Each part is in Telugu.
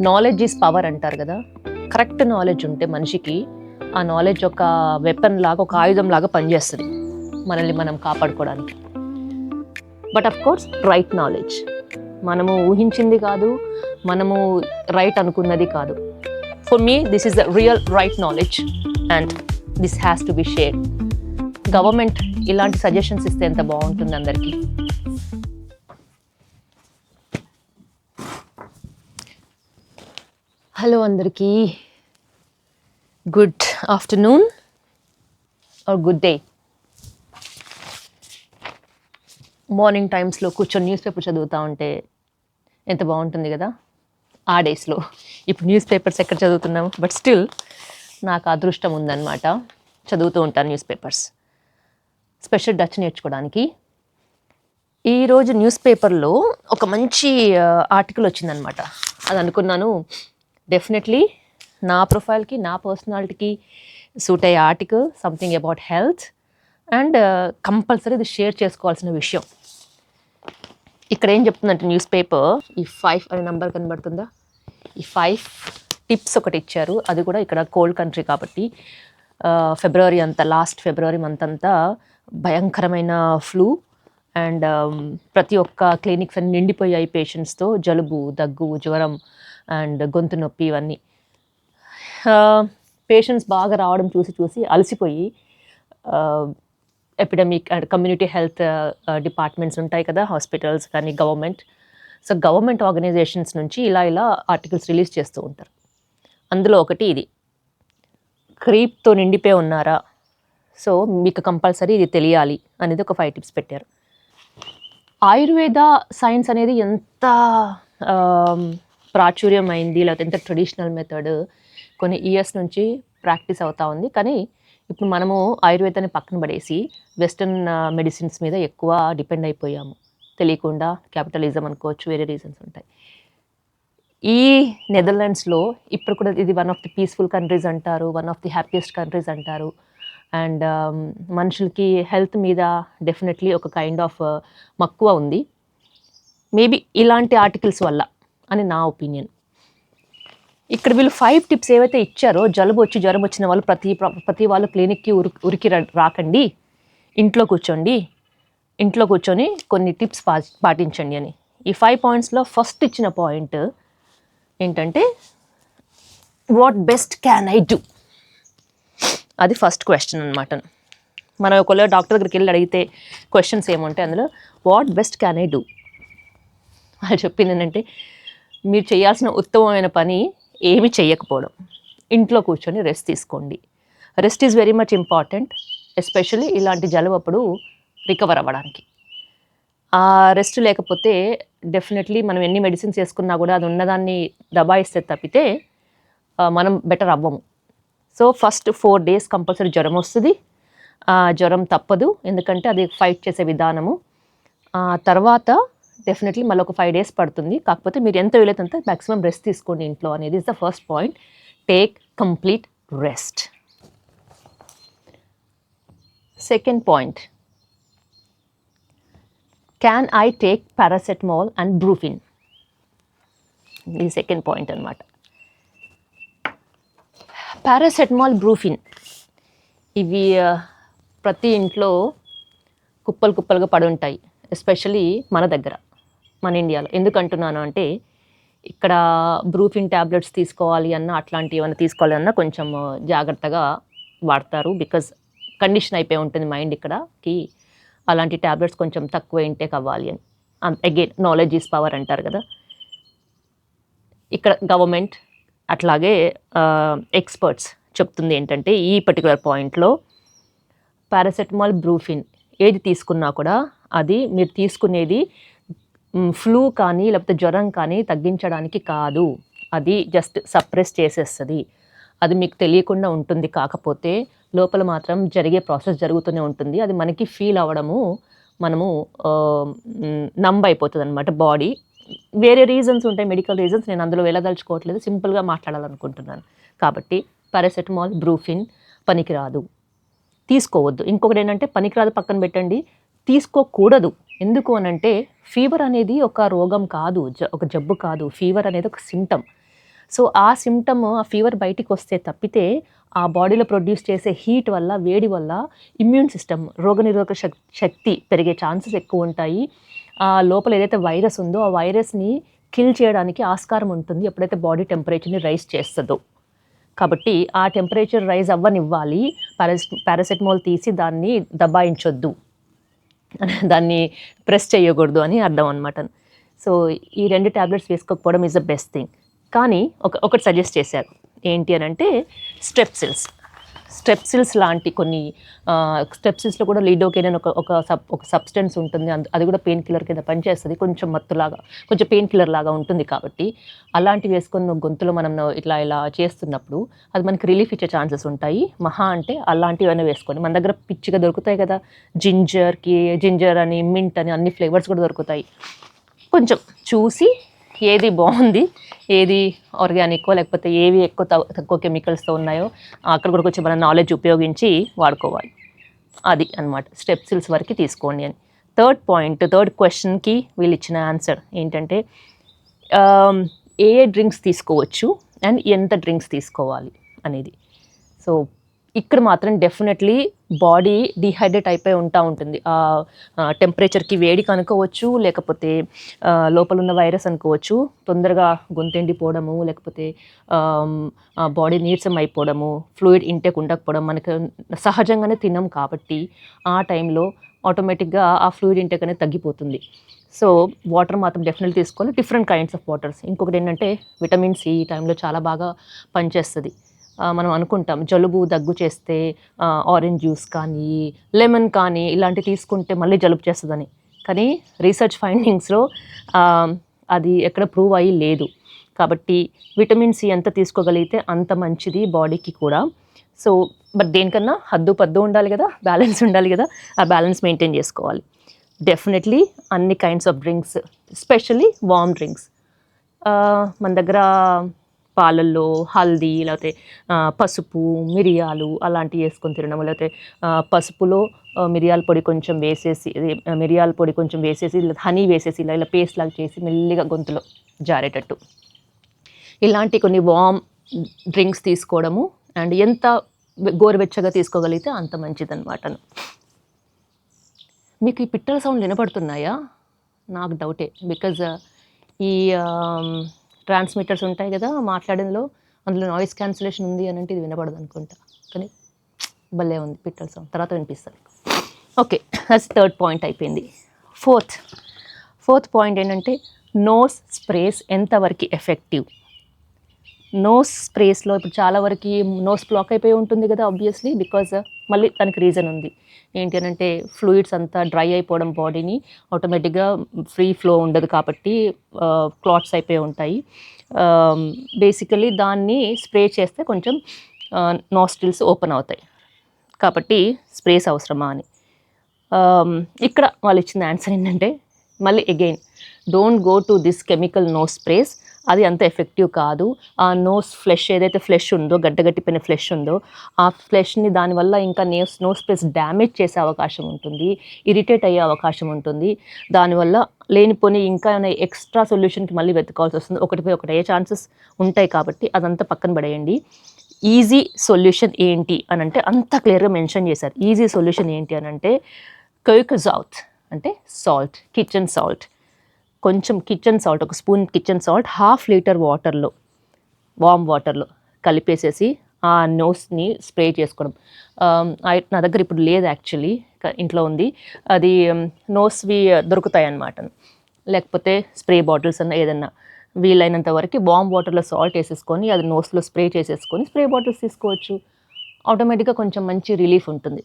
నాలెడ్జ్ ఈజ్ పవర్ అంటారు కదా. కరెక్ట్ నాలెడ్జ్ ఉంటే మనిషికి ఆ నాలెడ్జ్ ఒక వెపన్ లాగా, ఒక ఆయుధం లాగా పనిచేస్తుంది మనల్ని మనం కాపాడుకోవడానికి. But of course right knowledge, మనము ఊహించింది కాదు, మనము రైట్ అనుకున్నది కాదు. For me this is the real right knowledge and this has to be shared. Government ఇలాంటి సజెషన్స్ ఇస్తే ఎంత బాగుంటుంది అందరికీ. హలో అందరికీ, good afternoon or good day. Morning టైమ్స్లో కూర్చొని న్యూస్ పేపర్ చదువుతూ ఉంటే ఎంత బాగుంటుంది కదా ఆ డేస్లో. ఇప్పుడు న్యూస్ పేపర్స్ ఎక్కడ చదువుతున్నాము, బట్ స్టిల్ నాకు అదృష్టం ఉందన్నమాట, చదువుతూ ఉంటాను న్యూస్ పేపర్స్. స్పెషల్ డచ్ నేర్చుకోవడానికి ఈరోజు న్యూస్ పేపర్లో ఒక మంచి ఆర్టికల్ వచ్చిందనమాట. అది అనుకున్నాను డెఫినెట్లీ నా ప్రొఫైల్కి, నా పర్సనాలిటీకి సూట్ అయ్యే article, something about health, and compulsory ఇది షేర్ చేసుకోవాల్సిన విషయం. ఇక్కడ ఏం చెప్తుందంటే న్యూస్ పేపర్, ఈ 5 అనే నెంబర్ కనబడుతుందా, ఈ 5 టిప్స్ ఒకటి ఇచ్చారు. అది కూడా ఇక్కడ కోల్డ్ కంట్రీ కాబట్టి ఫిబ్రవరి అంతా, లాస్ట్ ఫిబ్రవరి మంత్ అంతా భయంకరమైన ఫ్లూ అండ్ ప్రతి ఒక్క క్లినిక్స్ అన్ని నిండిపోయాయి పేషెంట్స్తో. జలుబు, దగ్గు, జ్వరం అండ్ గొంతు నొప్పి, ఇవన్నీ పేషెంట్స్ బాగా రావడం చూసి అలసిపోయి epidemic and community health departments ఉంటాయి కదా, హాస్పిటల్స్ కానీ గవర్నమెంట్. సో గవర్నమెంట్ ఆర్గనైజేషన్స్ నుంచి ఇలా ఆర్టికల్స్ రిలీజ్ చేస్తూ ఉంటారు. అందులో ఒకటి ఇది, క్రీప్తో నిండిపోయి ఉన్నారా, సో మీకు కంపల్సరీ ఇది తెలియాలి అనేది ఒక 5 టిప్స్ పెట్టారు. ఆయుర్వేద సైన్స్ అనేది ఎంత ప్రాచుర్యం అయింది, లేకపోతే ఎంత ట్రెడిషనల్ మెథడ్ కొన్ని ఇయర్స్ నుంచి ప్రాక్టీస్ అవుతూ ఉంది. కానీ ఇప్పుడు మనము ఆయుర్వేదాన్ని పక్కన పడేసి వెస్టర్న్ మెడిసిన్స్ మీద ఎక్కువ డిపెండ్ అయిపోయాము, తెలియకుండా. క్యాపిటలిజం అనుకోవచ్చు, వేరే రీజన్స్ ఉంటాయి. ఈ నెదర్లాండ్స్లో ఇప్పుడు కూడా ఇది one of the peaceful countries అంటారు, one of the happiest countries అంటారు. అండ్ మనుషులకి హెల్త్ మీద డెఫినెట్లీ ఒక కైండ్ ఆఫ్ మక్కువ ఉంది, మేబీ ఇలాంటి ఆర్టికల్స్ వల్ల అని నా ఒపీనియన్. ఇక్కడ వీళ్ళు 5 టిప్స్ ఏవైతే ఇచ్చారో, జలుబు వచ్చి జ్వరం వచ్చిన వాళ్ళు ప్రతి వాళ్ళు క్లినిక్కి ఉరికి రాకండి, ఇంట్లో కూర్చొని కొన్ని టిప్స్ పాటించండి అని. ఈ 5 పాయింట్స్లో ఫస్ట్ ఇచ్చిన పాయింట్ ఏంటంటే, what best can I do, అది ఫస్ట్ క్వశ్చన్ అనమాట. మనం ఒకవేళ డాక్టర్ దగ్గరికి వెళ్ళి అడిగితే క్వశ్చన్స్ ఏముంటాయి అందులో, what best can I do. వాళ్ళు చెప్పింది ఏంటంటే, మీరు చేయాల్సిన ఉత్తమమైన పని ఏమి చేయకపోవడం, ఇంట్లో కూర్చొని రెస్ట్ తీసుకోండి. Rest is very much important, especially ఇలాంటి జలుబు అప్పుడు రికవర్ అవ్వడానికి. ఆ రెస్ట్ లేకపోతే డెఫినెట్లీ మనం ఎన్ని మెడిసిన్స్ వేసుకున్నా కూడా అది ఉన్నదాన్ని దబాయిస్తే తప్పితే మనం బెటర్ అవ్వము. సో ఫస్ట్ 4 days కంపల్సరీ జ్వరం వస్తుంది. జ్వరం తప్పదు, ఎందుకంటే అది ఫైట్ చేసే విధానము. తర్వాత డెఫినెట్లీ మళ్ళీ ఒక 5 days పడుతుంది. కాకపోతే మీరు ఎంత వీలైతే అంత మ్యాక్సిమం రెస్ట్ తీసుకోండి ఇంట్లో అనేది is the first point. Take complete rest. Second point, can I take paracetamol and Brufen. ఇది సెకండ్ పాయింట్ అనమాట. పారాసెటమాల్, బ్రూఫిన్ ఇవి ప్రతి ఇంట్లో కుప్పలుగా పడి ఉంటాయి, ఎస్పెషలీ మన దగ్గర, మన ఇండియాలో. ఎందుకు అంటున్నాను అంటే, ఇక్కడ బ్రూఫిన్ ట్యాబ్లెట్స్ తీసుకోవాలి అన్నా, అట్లాంటివి ఏమైనా తీసుకోవాలి అన్నా కొంచెం జాగ్రత్తగా వాడతారు. బికాజ్ కండిషన్ అయిపోయి ఉంటుంది మైండ్ ఇక్కడకి, అలాంటి ట్యాబ్లెట్స్ కొంచెం తక్కువ ఇంటేక్ అవ్వాలి అని. అగైన్ నాలెడ్జ్ ఈజ్ పవర్ అంటారు కదా. ఇక్కడ గవర్నమెంట్ అట్లాగే ఎక్స్పర్ట్స్ చెప్తుంది ఏంటంటే, ఈ పర్టికులర్ పాయింట్లో పారాసెటమాల్, బ్రూఫిన్ ఏది తీసుకున్నా కూడా అది మీరు తీసుకునేది ఫ్లూ కానీ లేకపోతే జ్వరం కానీ తగ్గించడానికి కాదు, అది జస్ట్ సప్రెస్ చేసేస్తుంది. అది మీకు తెలియకుండా ఉంటుంది, కాకపోతే లోపల మాత్రం జరిగే ప్రాసెస్ జరుగుతూనే ఉంటుంది. అది మనకి ఫీల్ అవ్వడము, మనము నంబ్ అయిపోతుంది అనమాట బాడీ. వేరే రీజన్స్ ఉంటాయి, మెడికల్ రీజన్స్, నేను అందులో వెళ్ళదలుచుకోవట్లేదు, సింపుల్గా మాట్లాడాలనుకుంటున్నాను. కాబట్టి పారాసెటమాల్, బ్రూఫిన్ పనికిరాదు, తీసుకోవద్దు. ఇంకొకటి ఏంటంటే, పనికిరాదు పక్కన పెట్టండి, తీసుకోకూడదు. ఎందుకు అనంటే, ఫీవర్ అనేది ఒక రోగం కాదు, ఒక జబ్బు కాదు. ఫీవర్ అనేది ఒక సింటమ్. సో ఆ సిమ్టమ్, ఆ ఫీవర్ బయటికి వస్తే తప్పితే ఆ బాడీలో ప్రొడ్యూస్ చేసే హీట్ వల్ల, వేడి వల్ల ఇమ్యూన్ సిస్టమ్, రోగనిరోధక శక్తి పెరిగే ఛాన్సెస్ ఎక్కువ ఉంటాయి. లోపల ఏదైతే వైరస్ ఉందో ఆ వైరస్ని కిల్ చేయడానికి ఆస్కారం ఉంటుంది ఎప్పుడైతే బాడీ టెంపరేచర్ని రైజ్ చేస్తుందో. కాబట్టి ఆ టెంపరేచర్ రైజ్ అవ్వనివ్వాలి. పారాసెటమాల్ తీసి దాన్ని దబాయించొద్దు, దాన్ని ప్రెస్ చేయకూడదు అని అర్థం అనమాట. సో ఈ 2 ట్యాబ్లెట్స్ వేసుకోకపోవడం ఈజ్ ద బెస్ట్ థింగ్. కానీ ఒకటి సజెస్ట్ చేశారు, ఏంటి అని అంటే స్ట్రెప్సిల్స్ లాంటి కొన్ని స్ట్రెప్సిల్స్లో కూడా లిడోకేన్ అని ఒక సబ్స్టెన్స్ ఉంటుంది. అది కూడా పెయిన్ కిల్లర్ కింద పనిచేస్తుంది. కొంచెం మత్తులాగా, కొంచెం పెయిన్ కిల్లర్ లాగా ఉంటుంది. కాబట్టి అలాంటివి వేసుకొని గొంతులో మనం ఇలా చేస్తున్నప్పుడు అది మనకి రిలీఫ్ ఇచ్చే ఛాన్సెస్ ఉంటాయి. మహా అంటే అలాంటివన్నీ వేసుకోండి. మన దగ్గర పిచ్చిగా దొరుకుతాయి కదా, జింజర్ అని, మింట్ అని, అన్ని ఫ్లేవర్స్ కూడా దొరుకుతాయి. కొంచెం చూసి ఏది బాగుంది, ఏది ఆర్గానిక్కో లేకపోతే ఏవి తక్కువ కెమికల్స్తో ఉన్నాయో అక్కడ కూడా కొంచెం మన నాలెడ్జ్ ఉపయోగించి వాడుకోవాలి. అది అనమాట, స్ట్రెప్సిల్స్ వరకు తీసుకోండి అని. థర్డ్ క్వశ్చన్కి వీళ్ళు ఇచ్చిన ఆన్సర్ ఏంటంటే ఏ డ్రింక్స్ తీసుకోవచ్చు అండ్ ఎంత డ్రింక్స్ తీసుకోవాలి అనేది. సో ఇక్కడ మాత్రం డెఫినెట్లీ బాడీ డిహైడ్రేట్ అయిపోయి ఉంటుంది. టెంపరేచర్కి వేడికి అనుకోవచ్చు, లేకపోతే లోపల ఉన్న వైరస్ అనుకోవచ్చు. తొందరగా గొంతెండిపోవడము, లేకపోతే బాడీ నీరసం అయిపోవడము, ఫ్లూయిడ్ ఇంటేక్ ఉండకపోవడం, మనకు సహజంగానే తినం కాబట్టి ఆ టైంలో ఆటోమేటిక్గా ఆ ఫ్లూయిడ్ ఇంటేక్ అనేది తగ్గిపోతుంది. సో వాటర్ మాత్రం డెఫినెట్లీ తీసుకోవాలి, డిఫరెంట్ కైండ్స్ ఆఫ్ వాటర్స్. ఇంకొకటి ఏంటంటే విటమిన్ సి ఈ టైంలో చాలా బాగా పనిచేస్తుంది. మనం అనుకుంటాం జలుబు దగ్గు చేస్తే ఆరెంజ్ జ్యూస్ కానీ, లెమన్ కానీ ఇలాంటివి తీసుకుంటే మళ్ళీ జలుబు చేస్తుందని. కానీ రీసెర్చ్ ఫైండింగ్స్లో అది ఎక్కడ ప్రూవ్ అయ్యి లేదు. కాబట్టి విటమిన్ సి ఎంత తీసుకోగలిగితే అంత మంచిది బాడీకి కూడా. సో బట్ దేనికన్నా పద్దు ఉండాలి కదా, బ్యాలెన్స్ ఉండాలి కదా, ఆ బ్యాలెన్స్ మెయింటైన్ చేసుకోవాలి. డెఫినెట్లీ అన్ని kinds of drinks, especially warm drinks. మన దగ్గర పాలల్లో హల్దీ, లేకపోతే పసుపు, మిరియాలు అలాంటివి వేసుకొని తినడం, లేకపోతే పసుపులో మిరియాల పొడి కొంచెం వేసేసి హనీ వేసేసి ఇలా పేస్ట్ లాగా చేసి మెల్లిగా గొంతులో జారేటట్టు ఇలాంటి కొన్ని వామ్ డ్రింక్స్ తీసుకోవడము. అండ్ ఎంత గోరువెచ్చగా తీసుకోగలిగితే అంత మంచిదన్నమాట. మీకు ఈ పిట్టల సౌండ్ వినపడుతున్నాయా? నాకు డౌటే, బికాజ్ ఈ ట్రాన్స్మిటర్స్ ఉంటాయి కదా మాట్లాడేందులో, అందులో నాయిస్ క్యాన్సిలేషన్ ఉంది అని అంటే ఇది వినపడదు అనుకుంటా. కానీ భలే ఉంది పిట్టల సౌండ్, తర్వాత వినిపిస్తుంది. ఓకే, అది థర్డ్ పాయింట్ అయిపోయింది. ఫోర్త్ పాయింట్ ఏంటంటే నోస్ స్ప్రేస్ ఎంతవరకు ఎఫెక్టివ్. నోస్ స్ప్రేస్లో ఇప్పుడు చాలా వరకు నోస్ బ్లాక్ అయిపోయి ఉంటుంది కదా ఆబ్వియస్లీ, బికాజ్ మళ్ళీ దానికి రీజన్ ఉంది. ఏంటి అని అంటే ఫ్లూయిడ్స్ అంతా డ్రై అయిపోవడం, బాడీని ఆటోమేటిక్గా ఫ్రీ ఫ్లో ఉండదు కాబట్టి క్లాట్స్ అయిపోయి ఉంటాయి. బేసికలీ దాన్ని స్ప్రే చేస్తే కొంచెం నాస్ట్రిల్స్ ఓపెన్ అవుతాయి. కాబట్టి స్ప్రేస్ అవసరమా అని. ఇక్కడ వాళ్ళు ఇచ్చిన ఆన్సర్ ఏంటంటే మళ్ళీ again don't go to this chemical nose sprays. అది అంత ఎఫెక్టివ్ కాదు. ఆ నోస్ ఫ్లెష్ ఏదైతే ఫ్లెష్ ఉందో, గడ్డగట్టిపోయిన ఫ్లెష్ ఉందో, ఆ ఫ్లెష్ని దానివల్ల ఇంకా నోస్ స్ప్రేస్ డ్యామేజ్ చేసే అవకాశం ఉంటుంది, ఇరిటేట్ అయ్యే అవకాశం ఉంటుంది. దానివల్ల లేనిపోని ఇంకా ఎక్స్ట్రా సొల్యూషన్కి మళ్ళీ వెతుకోవాల్సి వస్తుంది. ఒకటిపై ఒకటి అయ్యే ఛాన్సెస్ ఉంటాయి. కాబట్టి అదంతా పక్కన పడేయండి. ఈజీ సొల్యూషన్ ఏంటి అని అంటే అంత క్లియర్గా మెన్షన్ చేశారు. ఈజీ సొల్యూషన్ ఏంటి అని అంటే కోయికజాత్ అంటే సాల్ట్, కిచెన్ సాల్ట్. కొంచెం కిచెన్ సాల్ట్, ఒక స్పూన్ కిచెన్ సాల్ట్ 1/2 లీటర్ వాటర్లో, వామ్ వాటర్లో కలిపేసేసి ఆ నోస్ని స్ప్రే చేసుకోవడం. నా దగ్గర ఇప్పుడు లేదు యాక్చువల్లీ, ఇంట్లో ఉంది. అది నోస్వి దొరుకుతాయి అన్నమాట. లేకపోతే స్ప్రే బాటిల్స్ అన్న ఏదన్నా వీలైనంత వరకు వామ్ వాటర్లో సాల్ట్ వేసేసుకొని అది నోస్లో స్ప్రే చేసేసుకొని స్ప్రే బాటిల్స్ తీసుకోవచ్చు. ఆటోమేటిక్గా కొంచెం మంచి రిలీఫ్ ఉంటుంది.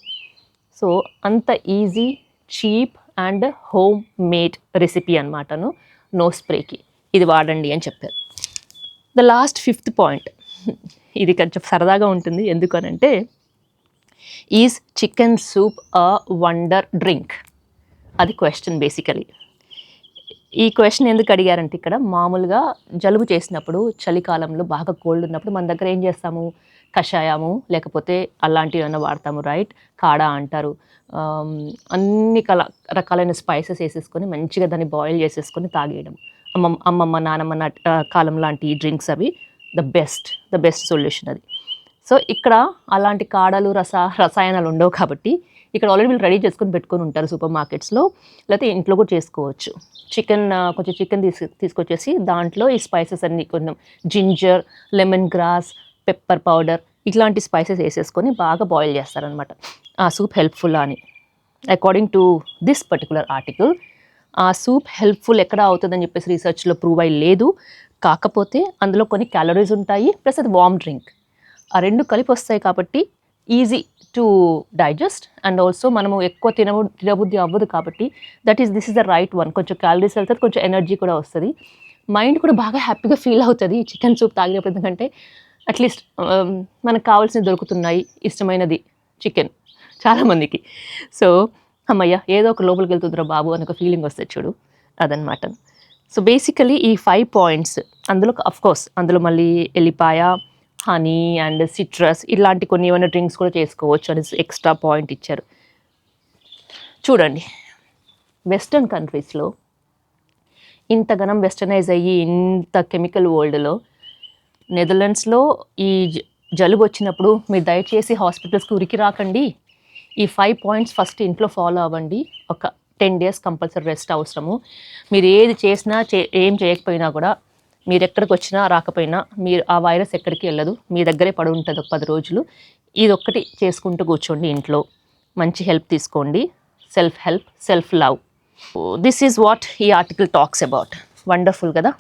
సో అంత easy, cheap and home made recipe అనమాటను నోస్ స్ప్రేకి. ఇది వాడండి అని చెప్పారు. ద లాస్ట్ 5th పాయింట్, ఇది కొంచెం సరదాగా ఉంటుంది. ఎందుకనంటే is chicken soup a wonder drink? అది క్వశ్చన్ బేసికలీ. ఈ క్వశ్చన్ ఎందుకు అడిగారంటే ఇక్కడ మామూలుగా జలుబు చేసినప్పుడు, చలికాలంలో బాగా కోల్డ్ ఉన్నప్పుడు మన దగ్గర ఏం చేస్తాము, కషాయము లేకపోతే అలాంటివి ఏమైనా వాడతాము, రైట్? కాడా అంటారు. అన్ని రకాలైన స్పైసెస్ వేసేసుకొని మంచిగా దాన్ని బాయిల్ చేసేసుకొని తాగేయడం. అమ్మమ్మ నానమ్మ కాలం లాంటి డ్రింక్స్ అవి ద బెస్ట్ సొల్యూషన్ అది. సో ఇక్కడ అలాంటి కాడలు రసాయనాలు ఉండవు కాబట్టి ఇక్కడ ఆల్రెడీ వీళ్ళు రెడీ చేసుకొని పెట్టుకొని ఉంటారు సూపర్ మార్కెట్స్లో, లేకపోతే ఇంట్లో కూడా చేసుకోవచ్చు. కొంచెం చికెన్ తీసుకొచ్చేసి దాంట్లో ఈ స్పైసెస్ అన్ని కొంచెం ginger, lemon grass, pepper powder ఇట్లాంటి స్పైసెస్ వేసేసుకొని బాగా బాయిల్ చేస్తారనమాట. ఆ సూప్ హెల్ప్ఫుల్ అని according to this particular article. ఆ సూప్ హెల్ప్ఫుల్ ఎక్కడ అవుతుందని చెప్పేసి రీసెర్చ్లో ప్రూవ్ అయ్యి లేదు. కాకపోతే అందులో కొన్ని క్యాలరీస్ ఉంటాయి, ప్లస్ అది వార్మ్ డ్రింక్. ఆ రెండు కలిపి వస్తాయి కాబట్టి easy to digest and also మనము ఎక్కువ తినబుద్ధి అవ్వదు కాబట్టి this is the right one. కొంచెం క్యాలరీస్ వెళ్తుంది, కొంచెం ఎనర్జీ కూడా వస్తుంది, మైండ్ కూడా బాగా హ్యాపీగా ఫీల్ అవుతుంది చికెన్ సూప్ తాగినప్పుడు. ఎందుకంటే అట్లీస్ట్ మనకు కావాల్సినవి దొరుకుతున్నాయి, ఇష్టమైనది చికెన్ చాలామందికి. సో అమ్మయ్య ఏదో ఒక లోపలికి వెళ్తుందిరా బాబు అని ఒక ఫీలింగ్ వస్తుంది చూడు, అదనమాట. సో బేసికలీ ఈ 5 పాయింట్స్ అందులో మళ్ళీ ఎల్లిపాయ, హనీ అండ్ సిట్రస్ ఇలాంటి కొన్ని ఏమైనా డ్రింక్స్ కూడా చేసుకోవచ్చు అని ఎక్స్ట్రా పాయింట్ ఇచ్చారు. చూడండి, వెస్టర్న్ కంట్రీస్లో ఇంతగానం వెస్టర్నైజ్ అయ్యి ఇంత కెమికల్ వరల్డ్లో, నెదర్లాండ్స్లో ఈ జలుబు వచ్చినప్పుడు మీరు దయచేసి హాస్పిటల్స్కి ఉరికి రాకండి. ఈ 5 పాయింట్స్ ఫస్ట్ ఇంట్లో ఫాలో అవ్వండి. ఒక 10 days కంపల్సరీ రెస్ట్ అవసరము. మీరు ఏది చేసినా ఏం చేయకపోయినా కూడా, మీరు ఎక్కడికి వచ్చినా రాకపోయినా ఆ వైరస్ ఎక్కడికి వెళ్ళదు, మీ దగ్గరే పడి ఉంటుంది ఒక 10 రోజులు. ఇది ఒక్కటి చేసుకుంటూ కూర్చోండి ఇంట్లో, మంచి హెల్ప్ తీసుకోండి. Self help, self love. This is what ఈ ఆర్టికల్ టాక్స్ అబౌట్. వండర్ఫుల్ కదా.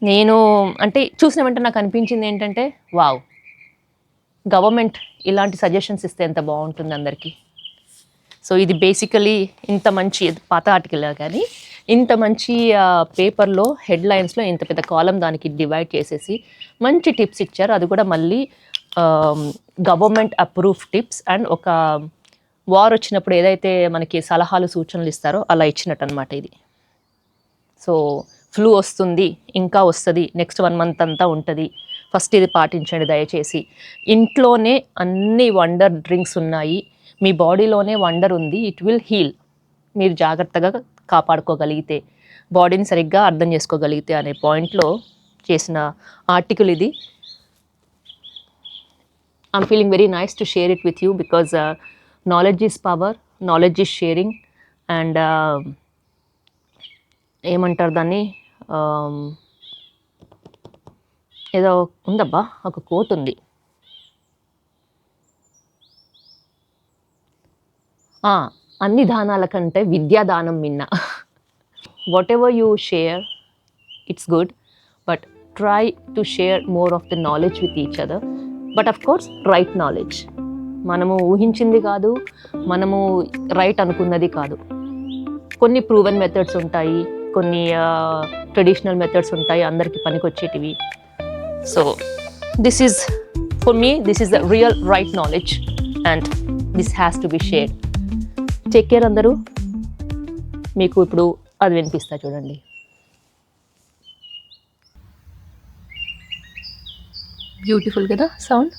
నేను అంటే చూసిన వెంటనే నాకు అనిపించింది ఏంటంటే, వావ్, గవర్నమెంట్ ఇలాంటి సజెషన్స్ ఇస్తే ఎంత బాగుంటుంది అందరికీ. సో ఇది బేసికలీ ఇంత మంచి పాత ఆర్టికల్ కానీ ఇంత మంచి పేపర్లో హెడ్లైన్స్లో ఇంత పెద్ద కాలం దానికి డివైడ్ చేసేసి మంచి టిప్స్ ఇచ్చారు. అది కూడా మళ్ళీ గవర్నమెంట్ అప్రూవ్ టిప్స్ అండ్ ఒక వార్ వచ్చినప్పుడు ఏదైతే మనకి సలహాలు సూచనలు ఇస్తారో అలా ఇచ్చినట్టు అనమాట ఇది. సో ఫ్లూ వస్తుంది, ఇంకా వస్తుంది, నెక్స్ట్ 1 month అంతా ఉంటుంది, ఫస్ట్ ఇది పాటించండి దయచేసి. ఇంట్లోనే అన్ని వండర్ డ్రింక్స్ ఉన్నాయి, మీ బాడీలోనే వండర్ ఉంది, ఇట్ విల్ హీల్. మీరు జాగ్రత్తగా కాపాడుకోగలిగితే, బాడీని సరిగ్గా అర్థం చేసుకోగలిగితే అనే పాయింట్లో చేసిన ఆర్టికల్ ఇది. I'm feeling very nice to share it with you because knowledge is power, knowledge is sharing. And ఏమంటారు దాన్ని, ఏదో ఉందబ్బా, ఒక కోట్ ఉంది, అన్ని దానాల కంటే విద్యాదానం మిన్న. What ever you share it's good, but try to share more of the knowledge with each other. But of course right knowledge, మనము ఊహించింది కాదు, మనము రైట్ అనుకున్నది కాదు. కొన్ని ప్రూవెన్ మెథడ్స్ ఉంటాయి, కొన్ని ట్రెడిషనల్ మెథడ్స్ ఉంటాయి, అందరికీ పనికొచ్చేటివి. So this is for me, this is the real right knowledge and this has to be shared. Take care అందరూ. మీకు ఇప్పుడు అది వినిపిస్తా చూడండి. బ్యూటిఫుల్ కదా సౌండ్.